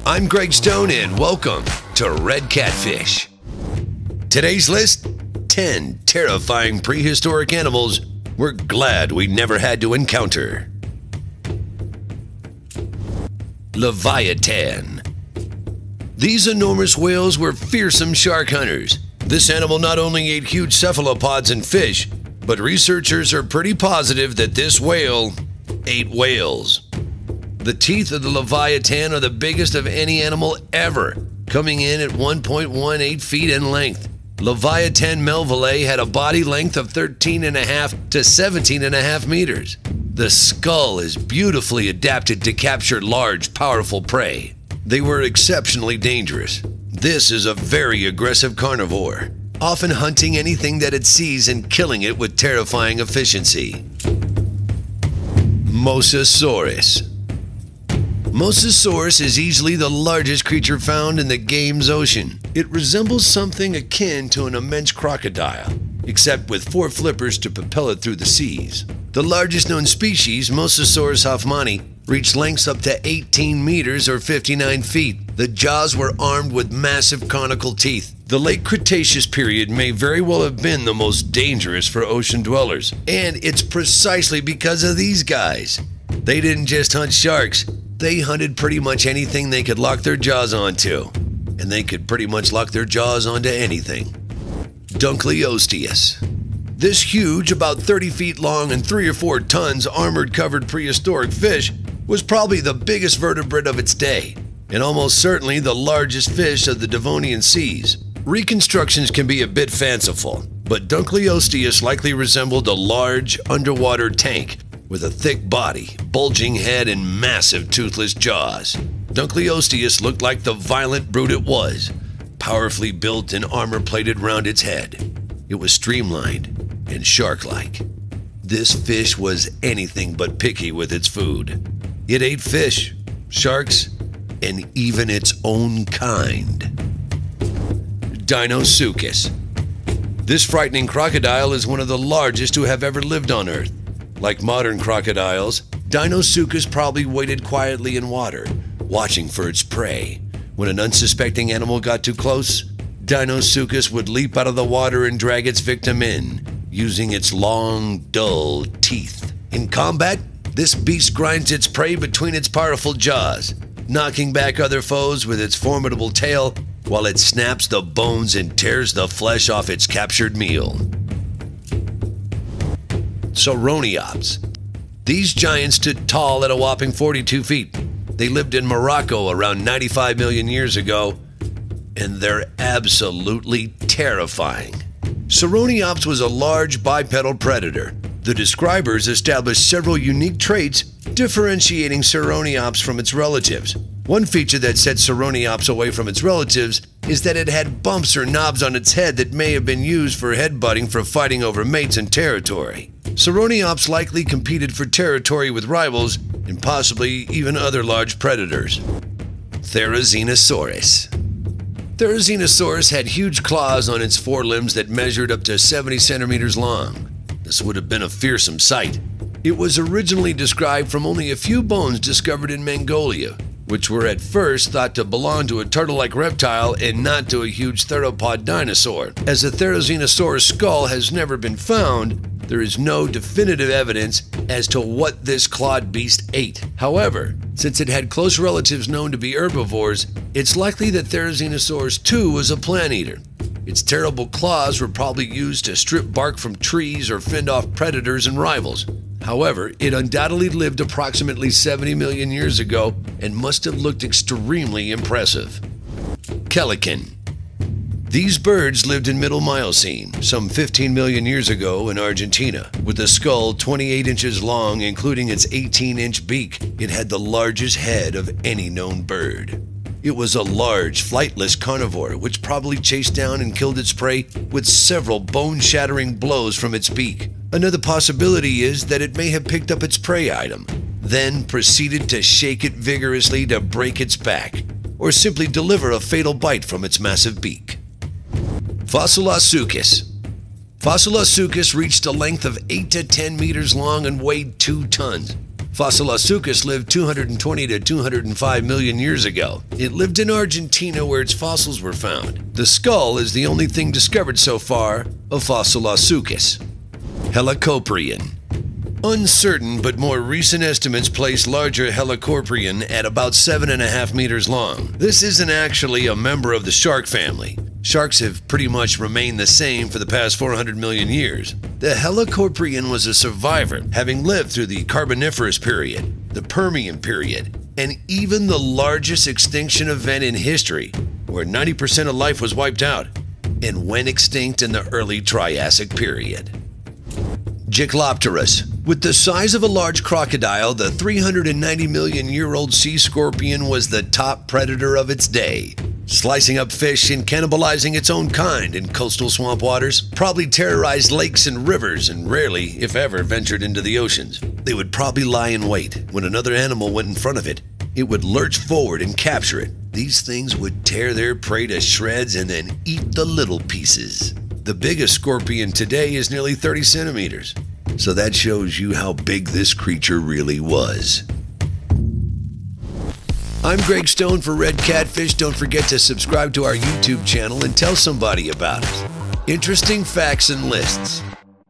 I'm Greg Stone and welcome to Red Catfish. Today's list, 10 terrifying prehistoric animals we're glad we never had to encounter. Livyatan. These enormous whales were fearsome shark hunters. This animal not only ate huge cephalopods and fish, but researchers are pretty positive that this whale ate whales. The teeth of the Livyatan are the biggest of any animal ever, coming in at 1.18 feet in length. Livyatan melville had a body length of 13.5 to 17.5 meters. The skull is beautifully adapted to capture large, powerful prey. They were exceptionally dangerous. This is a very aggressive carnivore, often hunting anything that it sees and killing it with terrifying efficiency. Mosasaurus. Mosasaurus is easily the largest creature found in the game's ocean. It resembles something akin to an immense crocodile, except with 4 flippers to propel it through the seas. The largest known species, Mosasaurus hoffmanni, reached lengths up to 18 meters or 59 feet. The jaws were armed with massive conical teeth. The late Cretaceous period may very well have been the most dangerous for ocean dwellers, and it's precisely because of these guys. They didn't just hunt sharks. They hunted pretty much anything they could lock their jaws onto, and they could pretty much lock their jaws onto anything. Dunkleosteus. This huge, about 30 feet long and 3 or 4 tons armored-covered prehistoric fish was probably the biggest vertebrate of its day, and almost certainly the largest fish of the Devonian seas. Reconstructions can be a bit fanciful, but Dunkleosteus likely resembled a large underwater tank with a thick body, bulging head, and massive toothless jaws. Dunkleosteus looked like the violent brute it was, powerfully built and armor-plated round its head. It was streamlined and shark-like. This fish was anything but picky with its food. It ate fish, sharks, and even its own kind. Deinosuchus. This frightening crocodile is one of the largest to have ever lived on Earth. Like modern crocodiles, Deinosuchus probably waited quietly in water, watching for its prey. When an unsuspecting animal got too close, Deinosuchus would leap out of the water and drag its victim in, using its long, dull teeth. In combat, this beast grinds its prey between its powerful jaws, knocking back other foes with its formidable tail, while it snaps the bones and tears the flesh off its captured meal. Cerrone Ops. These giants stood tall at a whopping 42 feet. They lived in Morocco around 95 million years ago, and they're absolutely terrifying. Cerrone Ops was a large bipedal predator. The describers established several unique traits differentiating Cerrone Ops from its relatives. One feature that sets Cerrone Ops away from its relatives is that it had bumps or knobs on its head that may have been used for headbutting for fighting over mates and territory. Cerrone Ops likely competed for territory with rivals and possibly even other large predators. Therizinosaurus. Therizinosaurus had huge claws on its forelimbs that measured up to 70 centimeters long. This would have been a fearsome sight. It was originally described from only a few bones discovered in Mongolia, which were at first thought to belong to a turtle-like reptile and not to a huge theropod dinosaur. As a Therizinosaurus skull has never been found, there is no definitive evidence as to what this clawed beast ate. However, since it had close relatives known to be herbivores, it's likely that Therizinosaurus too was a plant eater. Its terrible claws were probably used to strip bark from trees or fend off predators and rivals. However, it undoubtedly lived approximately 70 million years ago and must have looked extremely impressive. Kelligan. These birds lived in Middle Miocene, some 15 million years ago in Argentina. With a skull 28 inches long, including its 18-inch beak, it had the largest head of any known bird. It was a large, flightless carnivore which probably chased down and killed its prey with several bone-shattering blows from its beak. Another possibility is that it may have picked up its prey item, then proceeded to shake it vigorously to break its back, or simply deliver a fatal bite from its massive beak. Fasolasuchus. Fasolasuchus reached a length of 8 to 10 meters long and weighed 2 tons. Fasolasuchus lived 220 to 205 million years ago. It lived in Argentina where its fossils were found. The skull is the only thing discovered so far of Fasolasuchus. Helicoprion. Uncertain but more recent estimates place larger Helicoprion at about 7.5 meters long. This isn't actually a member of the shark family. Sharks have pretty much remained the same for the past 400 million years. The Helicoprion was a survivor, having lived through the Carboniferous period, the Permian period, and even the largest extinction event in history, where 90% of life was wiped out, and went extinct in the early Triassic period. Jaekelopterus. With the size of a large crocodile, the 390 million year old sea scorpion was the top predator of its day, slicing up fish and cannibalizing its own kind in coastal swamp waters. Probably terrorized lakes and rivers and rarely, if ever, ventured into the oceans. They would probably lie in wait. When another animal went in front of it, it would lurch forward and capture it. These things would tear their prey to shreds and then eat the little pieces. The biggest scorpion today is nearly 30 centimeters. So that shows you how big this creature really was. I'm Gregg Stone for Red Catfish. Don't forget to subscribe to our YouTube channel and tell somebody about it. Interesting facts and lists.